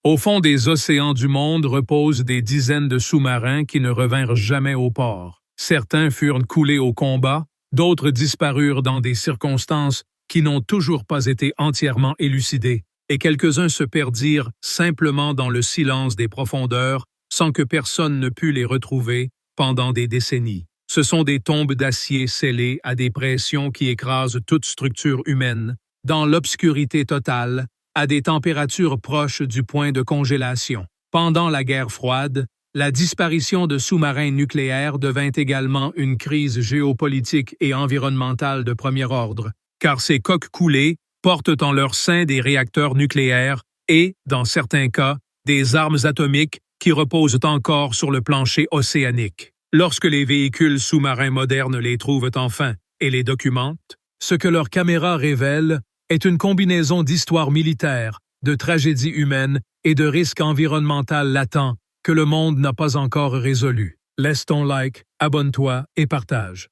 Au fond des océans du monde reposent des dizaines de sous-marins qui ne revinrent jamais au port. Certains furent coulés au combat, d'autres disparurent dans des circonstances qui n'ont toujours pas été entièrement élucidées, et quelques-uns se perdirent simplement dans le silence des profondeurs sans que personne ne pût les retrouver pendant des décennies. Ce sont des tombes d'acier scellées à des pressions qui écrasent toute structure humaine, dans l'obscurité totale, à des températures proches du point de congélation. Pendant la guerre froide, la disparition de sous-marins nucléaires devint également une crise géopolitique et environnementale de premier ordre, car ces coques coulées portent en leur sein des réacteurs nucléaires et, dans certains cas, des armes atomiques qui reposent encore sur le plancher océanique. Lorsque les véhicules sous-marins modernes les trouvent enfin et les documentent, ce que leurs caméras révèlent est une combinaison d'histoires militaires, de tragédies humaines et de risques environnementaux latents que le monde n'a pas encore résolus. Laisse ton like, abonne-toi et partage.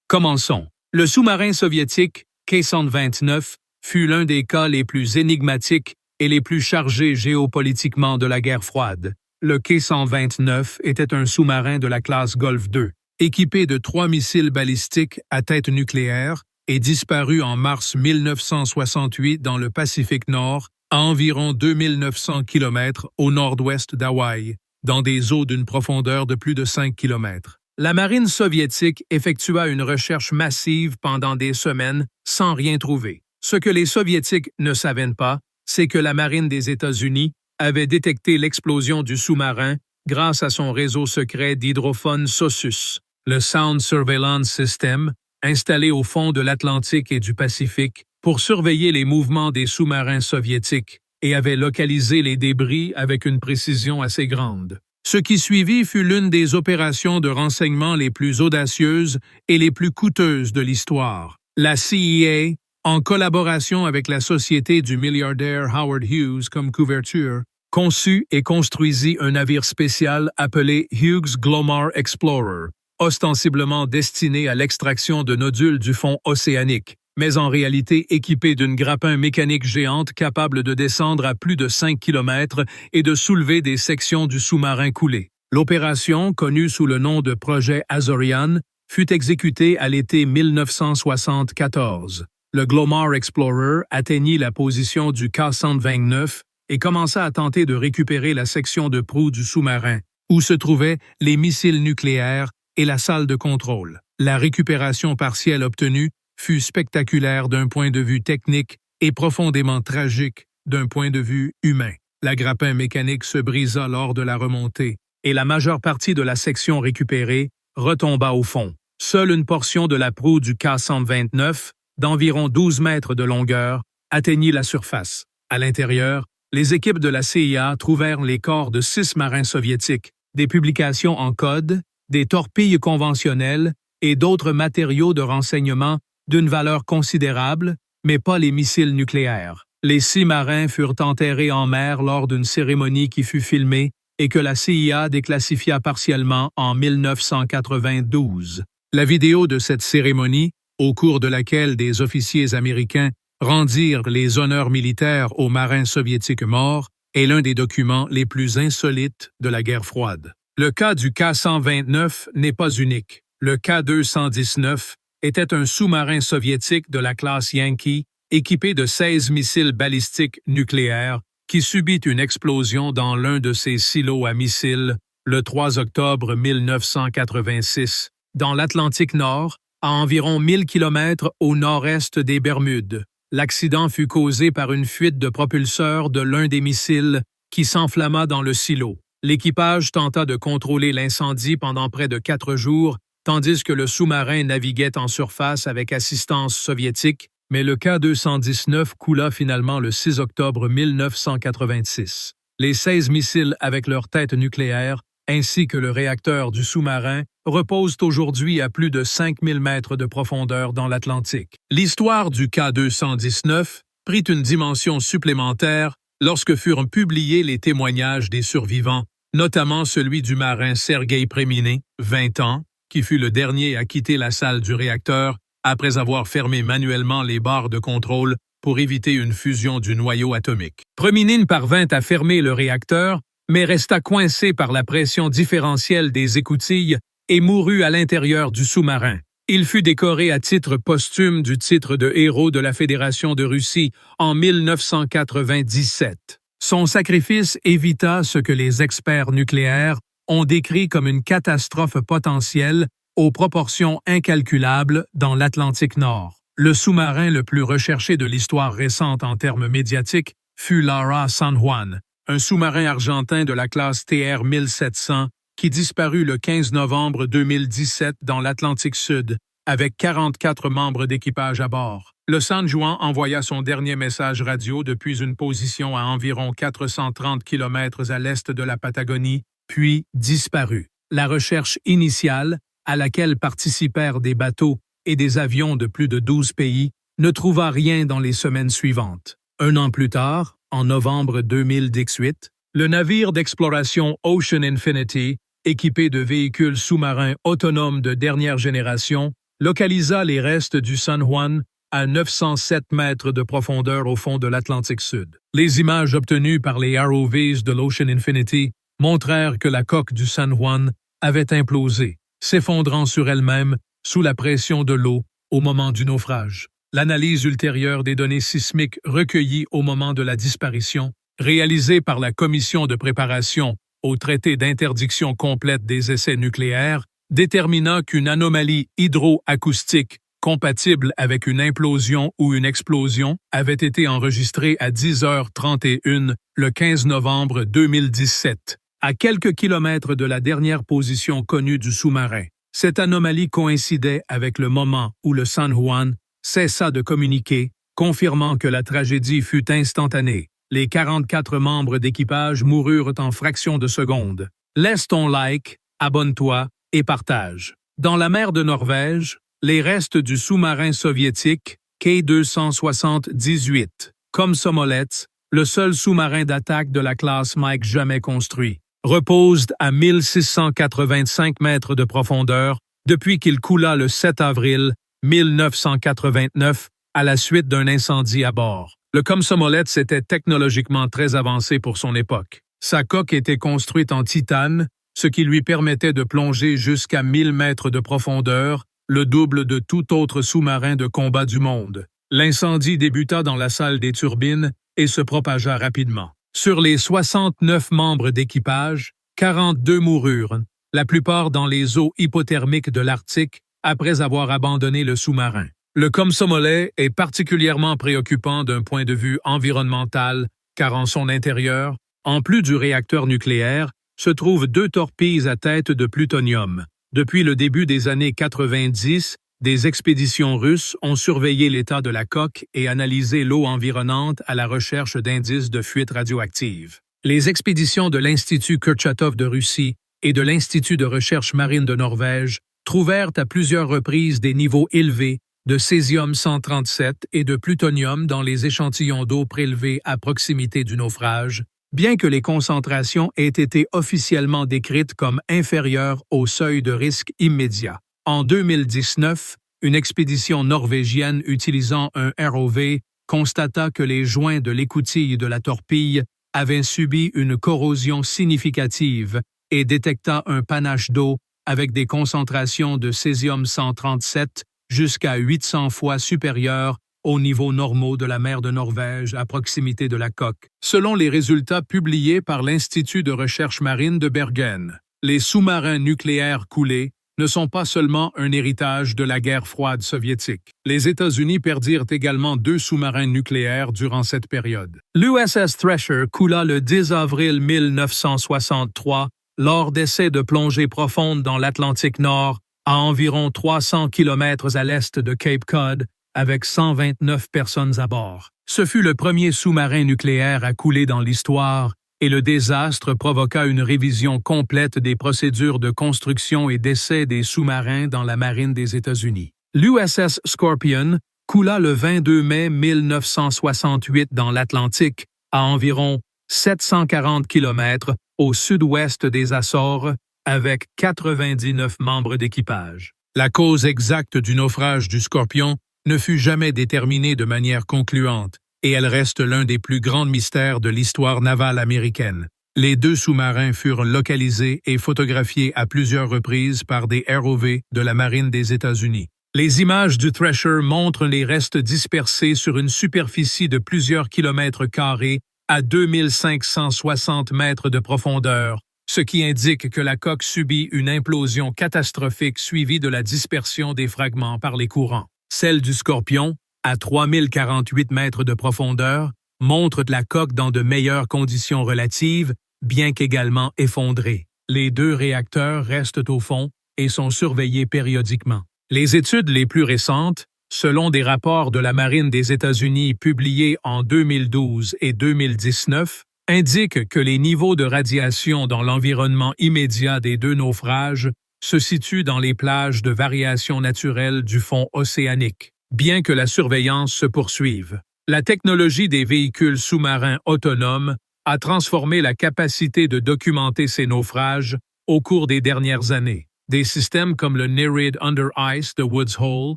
Commençons. Le sous-marin soviétique K-129 fut l'un des cas les plus énigmatiques et les plus chargés géopolitiquement de la guerre froide. Le K-129 était un sous-marin de la classe Golf II, équipé de 3 missiles balistiques à tête nucléaire et disparu en mars 1968 dans le Pacifique Nord, à environ 2900 km au nord-ouest d'Hawaï, dans des eaux d'une profondeur de plus de 5 km. La marine soviétique effectua une recherche massive pendant des semaines sans rien trouver. Ce que les Soviétiques ne savaient pas, c'est que la marine des États-Unis avait détecté l'explosion du sous-marin grâce à son réseau secret d'hydrophones SOSUS, le Sound Surveillance System, installé au fond de l'Atlantique et du Pacifique pour surveiller les mouvements des sous-marins soviétiques et avait localisé les débris avec une précision assez grande. Ce qui suivit fut l'une des opérations de renseignement les plus audacieuses et les plus coûteuses de l'histoire. La CIA, en collaboration avec la société du milliardaire Howard Hughes comme couverture, conçut et construisit un navire spécial appelé Hughes Glomar Explorer, ostensiblement destiné à l'extraction de nodules du fond océanique, mais en réalité équipé d'une grappin mécanique géante capable de descendre à plus de 5 km et de soulever des sections du sous-marin coulé. L'opération, connue sous le nom de projet Azorian, fut exécutée à l'été 1974. Le Glomar Explorer atteignit la position du K-129 et commença à tenter de récupérer la section de proue du sous-marin, où se trouvaient les missiles nucléaires et la salle de contrôle. La récupération partielle obtenue fut spectaculaire d'un point de vue technique et profondément tragique d'un point de vue humain. La grappin mécanique se brisa lors de la remontée et la majeure partie de la section récupérée retomba au fond. Seule une portion de la proue du K-129, d'environ 12 mètres de longueur, atteignit la surface. À l'intérieur, les équipes de la CIA trouvèrent les corps de 6 marins soviétiques, des publications en code, des torpilles conventionnelles et d'autres matériaux de renseignement d'une valeur considérable, mais pas les missiles nucléaires. Les 6 marins furent enterrés en mer lors d'une cérémonie qui fut filmée et que la CIA déclassifia partiellement en 1992. La vidéo de cette cérémonie, au cours de laquelle des officiers américains rendirent les honneurs militaires aux marins soviétiques morts, est l'un des documents les plus insolites de la guerre froide. Le cas du K-129 n'est pas unique. Le K-219 était un sous-marin soviétique de la classe Yankee, équipé de 16 missiles balistiques nucléaires, qui subit une explosion dans l'un de ses silos à missiles le 3 octobre 1986, dans l'Atlantique Nord, à environ 1000 km au nord-est des Bermudes. L'accident fut causé par une fuite de propulseur de l'un des missiles qui s'enflamma dans le silo. L'équipage tenta de contrôler l'incendie pendant près de 4 jours, tandis que le sous-marin naviguait en surface avec assistance soviétique, mais le K-219 coula finalement le 6 octobre 1986. Les 16 missiles avec leur tête nucléaire, ainsi que le réacteur du sous-marin, reposent aujourd'hui à plus de 5000 mètres de profondeur dans l'Atlantique. L'histoire du K-219 prit une dimension supplémentaire lorsque furent publiés les témoignages des survivants, notamment celui du marin Sergueï Preminé, 20 ans, qui fut le dernier à quitter la salle du réacteur après avoir fermé manuellement les barres de contrôle pour éviter une fusion du noyau atomique. Prominine parvint à fermer le réacteur, mais resta coincé par la pression différentielle des écoutilles et mourut à l'intérieur du sous-marin. Il fut décoré à titre posthume du titre de héros de la Fédération de Russie en 1997. Son sacrifice évita ce que les experts nucléaires ont décrit comme une catastrophe potentielle aux proportions incalculables dans l'Atlantique Nord. Le sous-marin le plus recherché de l'histoire récente en termes médiatiques fut l'Ara San Juan, un sous-marin argentin de la classe TR-1700 qui disparut le 15 novembre 2017 dans l'Atlantique Sud, avec 44 membres d'équipage à bord. Le San Juan envoya son dernier message radio depuis une position à environ 430 km à l'est de la Patagonie, puis disparut. La recherche initiale, à laquelle participèrent des bateaux et des avions de plus de 12 pays, ne trouva rien dans les semaines suivantes. Un an plus tard, en novembre 2018, le navire d'exploration Ocean Infinity, équipé de véhicules sous-marins autonomes de dernière génération, localisa les restes du San Juan à 907 mètres de profondeur au fond de l'Atlantique Sud. Les images obtenues par les ROVs de l'Ocean Infinity montrèrent que la coque du San Juan avait implosé, s'effondrant sur elle-même sous la pression de l'eau au moment du naufrage. L'analyse ultérieure des données sismiques recueillies au moment de la disparition, réalisée par la Commission de préparation au traité d'interdiction complète des essais nucléaires, détermina qu'une anomalie hydroacoustique compatible avec une implosion ou une explosion avait été enregistrée à 10h31 le 15 novembre 2017, à quelques kilomètres de la dernière position connue du sous-marin. Cette anomalie coïncidait avec le moment où le San Juan cessa de communiquer, confirmant que la tragédie fut instantanée. Les 44 membres d'équipage moururent en fractions de secondes. Laisse ton like, abonne-toi et partage. Dans la mer de Norvège, les restes du sous-marin soviétique K-278, Komsomolets, le seul sous-marin d'attaque de la classe Mike jamais construit, reposent à 1685 mètres de profondeur depuis qu'il coula le 7 avril 1989 à la suite d'un incendie à bord. Le Komsomolets était technologiquement très avancé pour son époque. Sa coque était construite en titane, ce qui lui permettait de plonger jusqu'à 1000 mètres de profondeur, le double de tout autre sous-marin de combat du monde. L'incendie débuta dans la salle des turbines et se propagea rapidement. Sur les 69 membres d'équipage, 42 moururent, la plupart dans les eaux hypothermiques de l'Arctique, après avoir abandonné le sous-marin. Le Komsomolets est particulièrement préoccupant d'un point de vue environnemental, car en son intérieur, en plus du réacteur nucléaire, se trouvent 2 torpilles à tête de plutonium. Depuis le début des années 90, des expéditions russes ont surveillé l'état de la coque et analysé l'eau environnante à la recherche d'indices de fuite radioactive. Les expéditions de l'Institut Kurchatov de Russie et de l'Institut de recherche marine de Norvège trouvèrent à plusieurs reprises des niveaux élevés de césium-137 et de plutonium dans les échantillons d'eau prélevés à proximité du naufrage, bien que les concentrations aient été officiellement décrites comme inférieures au seuil de risque immédiat. En 2019, une expédition norvégienne utilisant un ROV constata que les joints de l'écoutille de la torpille avaient subi une corrosion significative et détecta un panache d'eau avec des concentrations de césium-137 jusqu'à 800 fois supérieures aux niveaux normaux de la mer de Norvège à proximité de la coque. Selon les résultats publiés par l'Institut de recherche marine de Bergen, les sous-marins nucléaires coulés ne sont pas seulement un héritage de la guerre froide soviétique. Les États-Unis perdirent également 2 sous-marins nucléaires durant cette période. L'USS Thresher coula le 10 avril 1963 lors d'essais de plongée profonde dans l'Atlantique Nord à environ 300 km à l'est de Cape Cod, avec 129 personnes à bord. Ce fut le premier sous-marin nucléaire à couler dans l'histoire et le désastre provoqua une révision complète des procédures de construction et d'essai des sous-marins dans la marine des États-Unis. L'USS Scorpion coula le 22 mai 1968 dans l'Atlantique, à environ 740 km au sud-ouest des Açores, avec 99 membres d'équipage. La cause exacte du naufrage du Scorpion ne fut jamais déterminée de manière concluante, et elle reste l'un des plus grands mystères de l'histoire navale américaine. Les deux sous-marins furent localisés et photographiés à plusieurs reprises par des ROV de la Marine des États-Unis. Les images du Thresher montrent les restes dispersés sur une superficie de plusieurs kilomètres carrés à 2560 mètres de profondeur, ce qui indique que la coque subit une implosion catastrophique suivie de la dispersion des fragments par les courants. Celle du Scorpion, à 3048 mètres de profondeur, montre la coque dans de meilleures conditions relatives, bien qu'également effondrée. Les deux réacteurs restent au fond et sont surveillés périodiquement. Les études les plus récentes, selon des rapports de la Marine des États-Unis publiés en 2012 et 2019, indiquent que les niveaux de radiation dans l'environnement immédiat des deux naufrages se situent dans les plages de variation naturelle du fond océanique, bien que la surveillance se poursuive. La technologie des véhicules sous-marins autonomes a transformé la capacité de documenter ces naufrages au cours des dernières années. Des systèmes comme le NIRID Under Ice de Woods Hole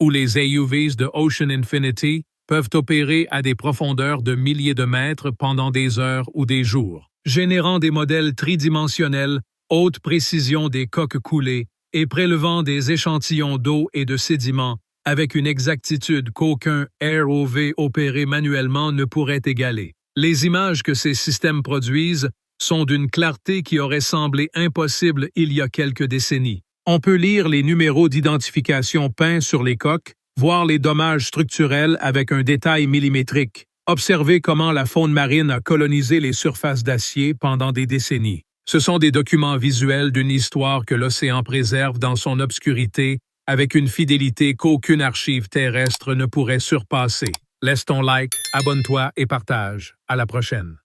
ou les AUVs de Ocean Infinity peuvent opérer à des profondeurs de milliers de mètres pendant des heures ou des jours, générant des modèles tridimensionnels, haute précision des coques coulées et prélevant des échantillons d'eau et de sédiments avec une exactitude qu'aucun ROV opéré manuellement ne pourrait égaler. Les images que ces systèmes produisent sont d'une clarté qui aurait semblé impossible il y a quelques décennies. On peut lire les numéros d'identification peints sur les coques, voir les dommages structurels avec un détail millimétrique, observer comment la faune marine a colonisé les surfaces d'acier pendant des décennies. Ce sont des documents visuels d'une histoire que l'océan préserve dans son obscurité avec une fidélité qu'aucune archive terrestre ne pourrait surpasser. Laisse ton like, abonne-toi et partage. À la prochaine.